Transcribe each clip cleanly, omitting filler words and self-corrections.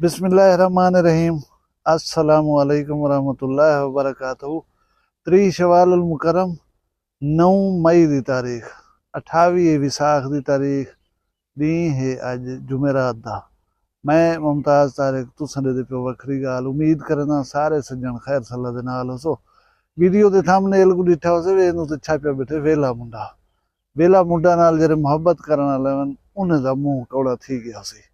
बिस्मिल्लाहिर्रहमानिर्रहीम। अस्सलामु अलैकुम वरहमतुल्लाहि वबरकातुहू। 3 शवाल उल मुकर्रम 9 मई की तारीख 28 विसाख की तारीख दी है अज जुमेरात दा। मैं मुमताज़ तारिक तुसां दे पियो वखरी गाल उम्मीद करना सारे सज्जन खैर सल्ला दे नाल हो। वीडियो के थंबनेल को डिठा हो वे इनू ते छापिया बैठे वेला मुंडा नाल जेरे मुहब्बत करन वाले उन्हें दा मुंह कौड़ा थी गया सी।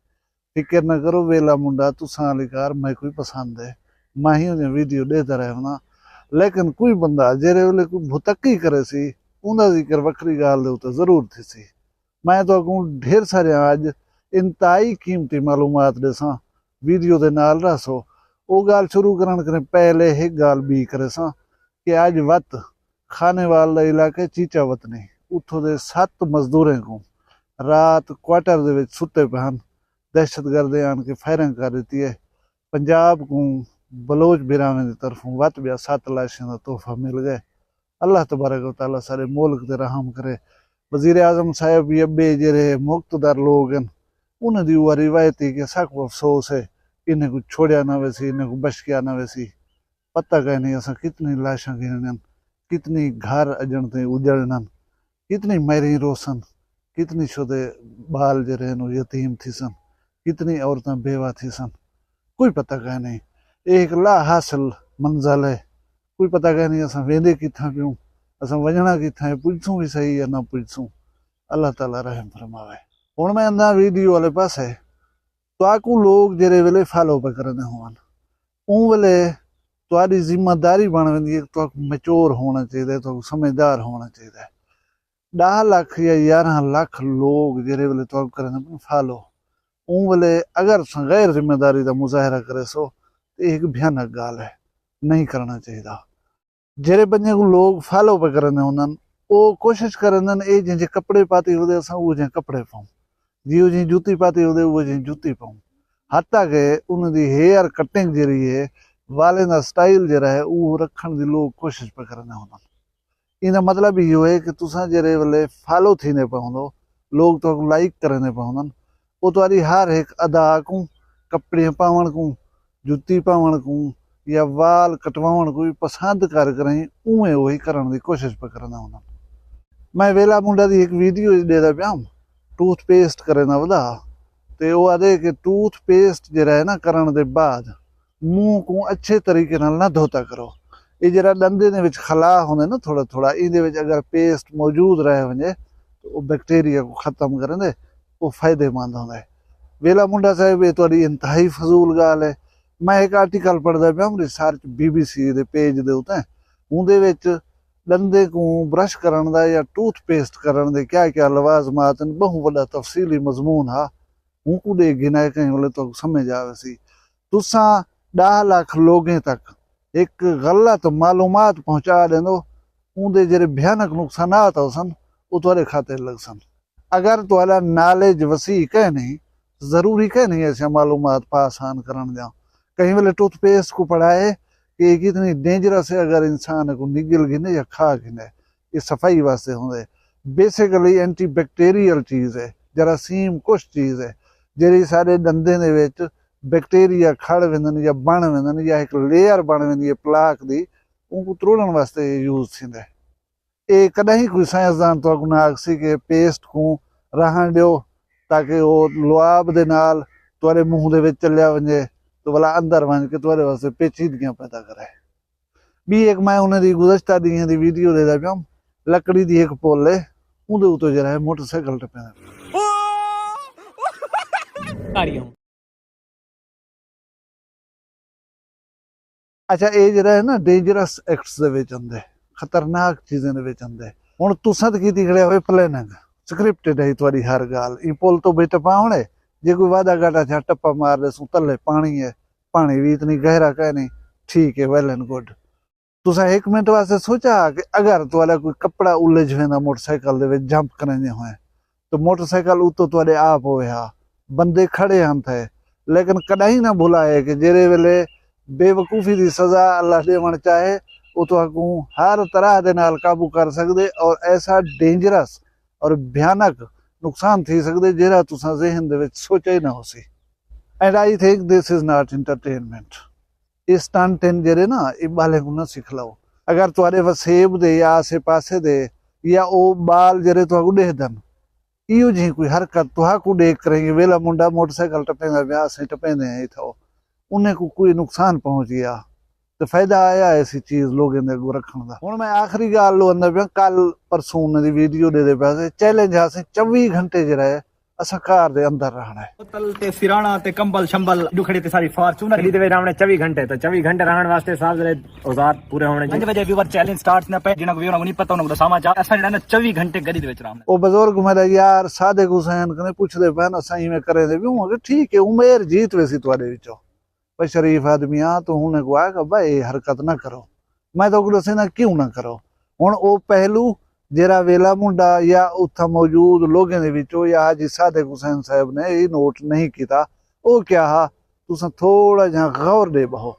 फिक्र न करो वेला मुंडा तुसां वाली कार मैं कोई पसंद है मैं ही उन्हें वीडियो देता रहना। लेकिन कोई बंदा जेरे वेले कोई भुतक्की करे सी उनका जिक्र वखरी गाल दे उत्ते जरूर थी सी। मैं तो अगू ढेर सारे अज इंतहाई कीमती मालूमात देसा वीडियो दे नाल रसो। वो गाल शुरू करन करे पहले एक गाल भी करे सा कि अज वत खानेवाल दा इलाके चीचा वतनी उथों दे 7 मजदूरें को रात क्वार्टर दे विच सुते पे हन। दहशतगर्द आन के फायरिंग कर दी है। पंजाब को बलोच बिरावे की तरफों वत बिया 7 लाशों का तोहफा मिल गए। अल्लाह तबारक व तआला सारे मुल्क ते रहम करे। वजीर आजम साहब भी अब्बे जेरे मुक्तदार लोग हैं उन्हें दी हुआ रिवायती के सक अफसोस है इन्हें कुछ छोड़िया ना वैसी इन्हें को बशकिया ना वैसी। पता कह नहीं असा कितनी लाशा गिनन कितनी घर अजनते उजड़न कितनी मैरी रोसन कितनी शुदे बाल जरे यतीम थी सन कितनी औरतें बेवा थी सन। कोई पता कह नहीं एक ला हासिल मंजिल है। कोई पता कह नहीं असा वेंदे किथा पियूं असा वजना किथा है पुछसूं भी सही या ना पुछसूं। अल्लाह ताला रहम फरमावे। हुण मैं अंदा वीडियो वाले पासे तो आकू लोग जेरे वेले फॉलो पे करने होवन उन वेले तुहाडी जिम्मेदारी बन वेंदी है तो मैच्योर होना चाहिए तो समझदार होना चाहिए। 10 लाख या 11 लाख लोग जेरे वेले तो करने फॉलो उन वेले अगर गैर जिम्मेदारी का मुजाहरा करे सो तो एक भयानक गाल है नहीं करना चाहिए। जेरे बंदे को लोग फॉलो पे करने उन्हन वो कोशिश करन ए जे कपड़े पाते होदे असा वो जे कपड़े पाऊं जियो जी जूती पाती होदे वो जी जूती पाऊं। हत्ता के उनकी हेयर कटिंग जरी है वाले का स्टाइल जरा है वो रखण की लोग कोशिश पे करने उन्हन। इनका मतलब यो है कि तुसा जेरे वेले फॉलो थीने पवंदो लोग तो लाइक करने पवंदन वो तुम्हारी हर एक अदा को कपड़े पावन को जुती पावन को या वाल कटवावन को भी पसंद कर करें उवें वही करने की कोशिश पे करना होना। मैं वेला मुंडा की एक वीडियो देता पाया टूथपेस्ट करे ना वधा तो वो आदे कि टूथपेस्ट जरा है ना करने के बाद मुंह को अच्छे तरीके नाल ना धोता करो। ये जरा दंदे दे विच खला होंदे ना थोड़ा थोड़ा इहदे विच अगर पेस्ट मौजूद रहे वने तो वो बैक्टीरिया को खत्म करने वो फायदेमंद होंदा है। वेला मुंडा साहब ये थोड़ी इंतहाई फजूल गाल है। मैं एक आर्टिकल पढ़दा पिया रिसर्च BBC दे पेज दे उत्ते उहदे विच दंदे को ब्रश करन दा या टूथपेस्ट करन दे क्या क्या लवाजमात बहु वड्डा तफसीली मजमून हा उनको दे गिनाए कहीं वाले तो समझ आवे सी। तुसा 10 लाख लोगों तक एक गलत मालूमात पहुंचा देंदो उनके जेरे भयानक नुकसानात होसन वो तुहारे खाते लग सन। अगर तुहारा नॉलेज वसी कह नहीं जरूरी कह नहीं ऐसे मालूमात पास आन करन दिया। कहीं वाले टूथपेस्ट को पढ़ाए कि कितनी डेंजरस है अगर इंसान को निगल गिने या खा गिने ये सफाई वास्ते होंगे। बेसिकली एंटी बैक्टीरियल चीज़ है जरासीम कुछ चीज़ है जेरी सारे दंदे दे विच बैक्टीरिया खड़ वेंदन या बण वेंदन या एक लेयर बण वेंदी है प्लाक दी उनको त्रोड़न वास्ते यूज थींदे। ये कदहीं कोई साइंसदान तो ना आखसी के पेस्ट को रहन दियो ताकि वो लुआब दे नाल तुहारे मुंह दे विच चलिया वंजे तो भला अंदर वंज के तुहारे वास्ते पेचीदगियां पैदा करे। भी एक मैं उन्हें दी गुज़श्ता दियां दी वीडियो देदा पिया लकड़ी दी एक पुल है उहदे उत्ते जरा मोटरसाइकिल टप्पे अच्छा ये जरा है ना डेंजरस एक्ट्स दे विच आंदे खतरनाक चीजें दे विच आंदे। हुण तुसां ते कीती खड़े होए प्लानिंग स्क्रिप्टेड है तुहाडी हर गाल ई पुल तो बेटा पावणे जे कोई वादा घाटा छा टप्पा मार दे सू तले पानी है पानी भी इतनी गहरा कह नहीं ठीक है वेल एंड गुड। तुसा 1 मिनट वास्ते सोचा कि अगर तुहारा कोई कपड़ा उलझ वेंदा मोटरसाइकिल दे विच जंप करने होए तो मोटरसाइकिल उतो तुहाडे आप होए हा बंदे खड़े हन थे। लेकिन कदाई ना भुलाए कि जेरे वेले बेवकूफ़ी की सज़ा अल्लाह देवण चाहे वो तो हर तरह के नाल काबू कर सकते और ऐसा डेंजरस और भयानक नुकसान थी सकते जरा तुसा ज़हन दे विच सोचा ही ना हो सी। And I think this is not entertainment. ये स्टंट जेरे ना ये बाले को ना सिख लो। अगर तुआरे वसेब दे या आसे पासे दे या ओ बाल जेरे तुआको देख दन इो जी कोई हरकत तुहाको देख करेंगे वेला मुंडा मोटरसाइकिल टपेंदा ब्याह से टपेंदे हैं इथो उन्हें को कोई नुकसान पहुंच गया तो फायदा आया ऐसी चीज लोगों ने अगो रखने का। हुण मैं आखिरी गल आंदा पिया कल परसों उन्हें वीडियो दे पे चैलेंज असें 24 घंटे जरा है असा घर दे अंदर रहना है। बोतल ते सिराना ते कंबल शंबल दुखड़ी ते सारी फॉर्च्यूनर खरीदे रहने 24 घंटे तो 24 घंटे रहने वास्ते साल दे औजार पूरे होने 5 बजे व्यूअर चैलेंज स्टार्ट ना पे जिना को व्यूअर को नहीं पता उनको समाचार असा जड़ा 24 घंटे गली दे विच रहना। ओ बुजुर्ग मेरा यार सादिक हुसैन कने पूछदे पे ना सही में करे दे भी ठीक है उमेर जीत वैसी तुहाडे विचों भाई शरीफ आदमी आ तो हुणे को आएगा भाई हरकत ना करो मैं तो दसे ना क्यों ना करो। हुण ओ पहलू जेरा वेला मुंडा या उत्था मौजूद लोगों दे विचों या हाजी सादिक हुसैन साहब ने ये नोट नहीं किया वो क्या हा तुसा थोड़ा जहा गौर दे बहो।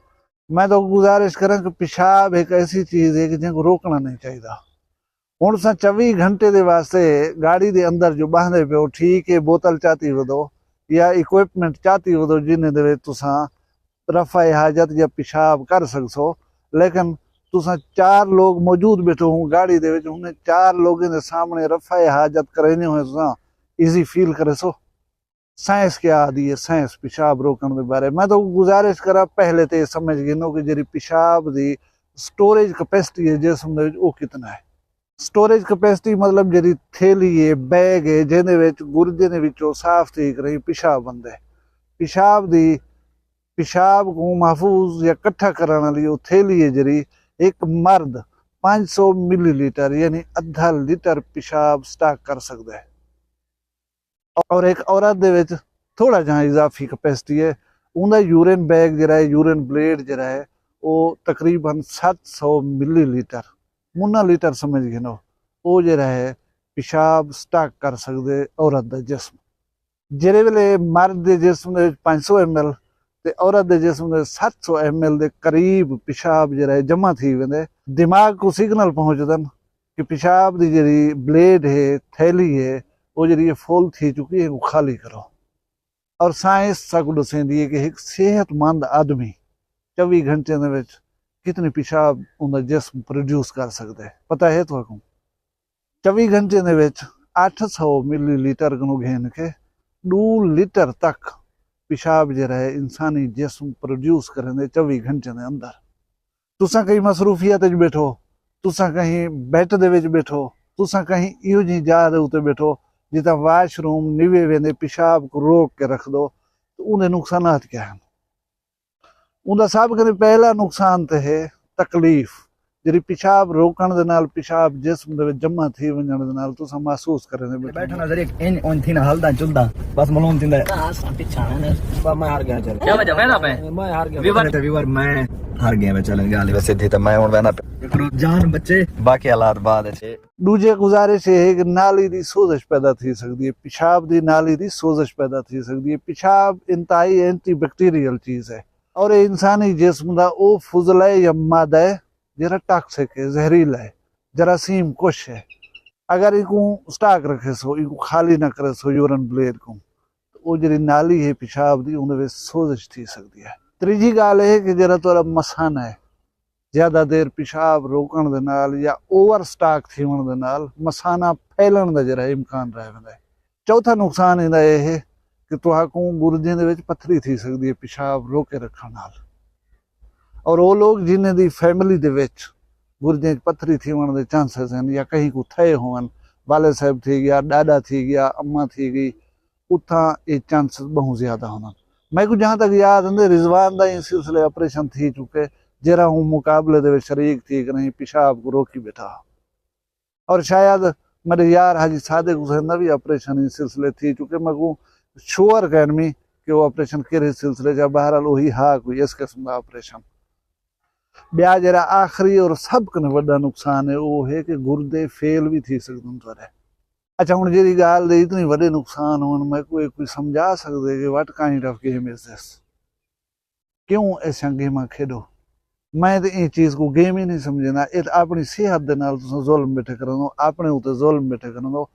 मैं तो गुजारिश करा कि पेशाब एक ऐसी चीज है कि जिनको रोकना नहीं चाहिए। हुण तुसा 24 घंटे दे वास्ते गाड़ी दे अंदर जो बांधे पे ठीक है बोतल चाहती वदो या इक्विपमेंट चाहती वदो जिन्हें दे तुसा रफा हाजत या पेशाब कर सकसो लेकिन तुसा 4 लोग मौजूद बैठो हूँ गाड़ी दे विच उन्हें 4 लोगों के सामने रफा हाजत करने हो तुसा इजी फील करे सो। साइंस क्या आदि है साइंस पेशाब रोकने के बारे मैं तो गुजारिश करा पहले तो समझ गिनो कि जी पेशाब की स्टोरेज कैपेसिटी है जिसम दे विच वो कितना है। स्टोरेज कैपेसिटी मतलब जी थैली है बैग है जिहदे विच गुरदे दे विचों साफ ठीक रही पेशाब बनदा पेशाब को महफूज या कट्ठा करने वाली वो थैली है जी एक मर्द 500 मिलीलीटर यानी आधा लीटर पेशाब स्टॉक कर सकता है और एक औरत दे विच थोड़ा जहाँ इजाफी कैपेसिटी है उनका यूरिन बैग जरा है यूरिन ब्लेड जरा है वो तकरीबन 700 मिलीलीटर मुन्ना लीटर समझ गिनो वो जरा है पेशाब स्टॉक कर सकते औरत का जिस्म। जेरे वेले मर्द के जिस्म 500 ml ते औरत के जिस्म 700 ml के करीब पेशाब जरा है जमा थी वेंदे दिमाग को सिग्नल पहुंचदन कि पेशाब की जी ब्लेड है थैली है वो जी फुल थी चुकी है वो खाली करो। और साइंस साकू दसेंदी है कि एक सेहतमंद आदमी 24 घंटे दे विच कितनी पेशाब उनका जिस्म प्रोड्यूस कर सकता है पता है तो 24 घंटे दे विच 800 मिलीलीटर को घेन के 2 लीटर तक पेशाब जरा है इंसानी जिस्म प्रोड्यूस करेंगे 24 घंटे के अंदर। तुसा कहीं मसरूफियत बैठो तुसा कहीं बैठ दे विच बैठो तुसा कहीं इहो जी जा दे उते बैठो जिता वाशरूम निवे वेंदे पेशाब को रोक के रख दो तो उन्हें नुकसानात क्या हैं। उनका सब कने पहला नुकसान तो है तकलीफ जी पेशाब रोकण दे नाल पेशाब जिस्म दे विच जमा थी वजण दे नाल तुसा महसूस करेंगे बैठना जरे इन ऑन थी ना हलदा चुलदा बस मालूम थिंदा मैं हार गया चल क्या वजह वेना पे मैं हार गया व्यूअर मैं हार गया मैं चलन गाली वैसे थी तो मैं हुन वेना पे जान बच्चे बाकी हालात बाद है। दूजे गुजारिश है कि नाली दी सोजश पैदा थी सकती है पेशाब दी नाली दी सोजश पैदा थी सकती है। पेशाब इंतहाई एंटी बैक्टीरियल चीज है और इंसानी जिस्म दा ओ फुजला है या मादा है जरा टॉक्सिक है जहरीला है जरासीम कुछ है। अगर इनको स्टॉक रखे सो इनको खाली ना करे सो यूरिन ब्लेड को तो वो जी नाली है पेशाब की उन्हें सोजश थी सकती है। तीजी गाल है कि जरा तोरा मसाना है ज्यादा देर पेशाब रोकण दे नाल या ओवर स्टॉक थीवण दे नाल मसाना फैलण दा जरा इम्कान रह वेंदा है। चौथा नुकसान इहदा यह है कि तुहाको गुर्दे दे विच पत्थरी थी सकती है पेशाब रोके रखण नाल। और वो लोग जिन्हें दी फैमिली दे विच गुर्दे पत्थरी थीवण दे चांसेस हैं या कहीं को थे होवन वाले साहब थी गया डाडा थी गया अम्मा थी गई उथा ये चांसेस बहुत ज्यादा होना। मैं को जहाँ तक याद है रिजवान दा इस सिलसिले ऑपरेशन थी चुके जरा हूँ मुकाबले दे शरीक थी कि नहीं पेशाब को रोकी बैठा। और शायद मेरे यार हाजी सादिक हुसैन का भी ऑपरेशन इस सिलसिले थी चुके मैं को श्योर कहनी कि वो ऑपरेशन किस सिलसिले जा बहरहाल वही हा कोई इस किस्म का ऑपरेशन। ब्या जरा आखिरी और सब कने वड्डा नुकसान है वो है कि गुर्दे फेल भी थी सकते थोड़े। अच्छा हुण जी गाल दे इतनी वड्डे नुकसान होने मैं कोई समझा सकते कि what kind of game is this क्यों ऐसा गेम खेडो। मैं तो ये चीज़ को गेम ही नहीं समझना ये अपनी सेहत के नाल तुसीं जुल्म बैठे कर दो अपने उत्ते जुल्म बैठे कर दो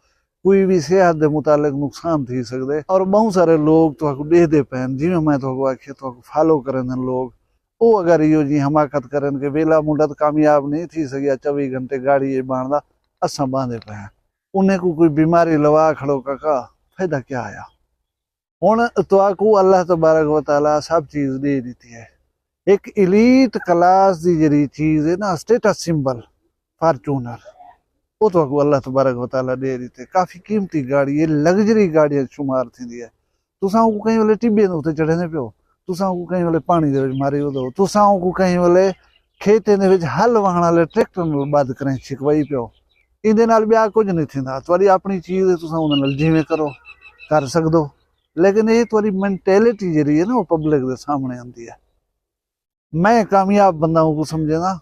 कोई भी सेहत के मुतालिक नुकसान थी सकते। और बहुत सारे लोग तो देखते पैन जिमें मैं तो आखिया तो फॉलो करें लोग वो अगर यो जी हमाकत करें कि वेला मुंडा तो कामयाब नहीं थी सकिया 24 घंटे गाड़ी ये बांधदा असा बांधे पे हैं उन्हें को कोई बीमारी लवा खड़ो का फायदा क्या आया। हुण तो आकू अल्लाह तबारक व तआला सब चीज दे दी है। एक इलीट क्लास की जी चीज है ना स्टेटस सिंबल फॉर्चूनर वो तो अल्लाह तबारक व तआला दे दी काफ़ी कीमती गाड़ी है लग्जरी गाड़ी शुमार थी है। तुसां को कहीं वाले टिब्बे उत्ते चढ़ने पियो तुसां को कहीं वाले पानी दे मारी दो तुसां को कहीं वाले खेतें दे हल वाहण वाले ट्रैक्टर बंद करें छिकवाई पियो इहदे नाल ब्याह कुछ नहीं थींदा। तुहाडी अपनी चीज़ है तुसां उहदे नाल जिवें करो कर सकदो लेकिन ये तुहाडी मैंटेलिटी जिहड़ी है ना वो पब्लिक दे सामने आंदी है। मैं कामयाब बंदा को समझदा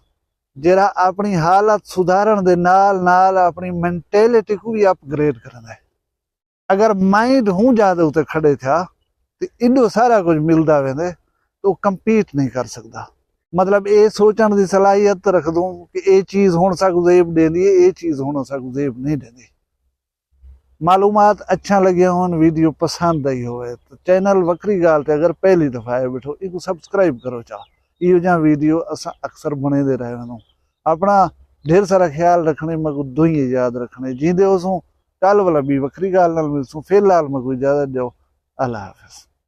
जेड़ा अपनी हालत सुधारण दे नाल नाल अपनी मैंटेलिटी को भी अपग्रेड करदा है। अगर माइंड हूँ ज्यादा उत्ते खड़े था तो इडो सारा कुछ मिलता वेंदे तो कंपीट नहीं कर सकता। मतलब ये सोचण की सलाहियत रख दूं कि ये चीज हुण साकू ज़ेब देंदी है ये चीज हुण साकू ज़ेब नहीं देंदी। मालूमात अच्छा लगे होन वीडियो पसंद आई होवे तो चैनल वक्री गाल ते अगर पहली दफा आए बैठो इको सब्सक्राइब करो चा इहो जा वीडियो असा अक्सर बने दे रहे वनूं। अपना ढेर सारा ख्याल रखने मगू दुई याद रखने जींदे होसूं कल वाला भी वक्री गाल नाल मिलसूं फिलहाल मैं कोई इजाजत दो अल्लाह हाफिज।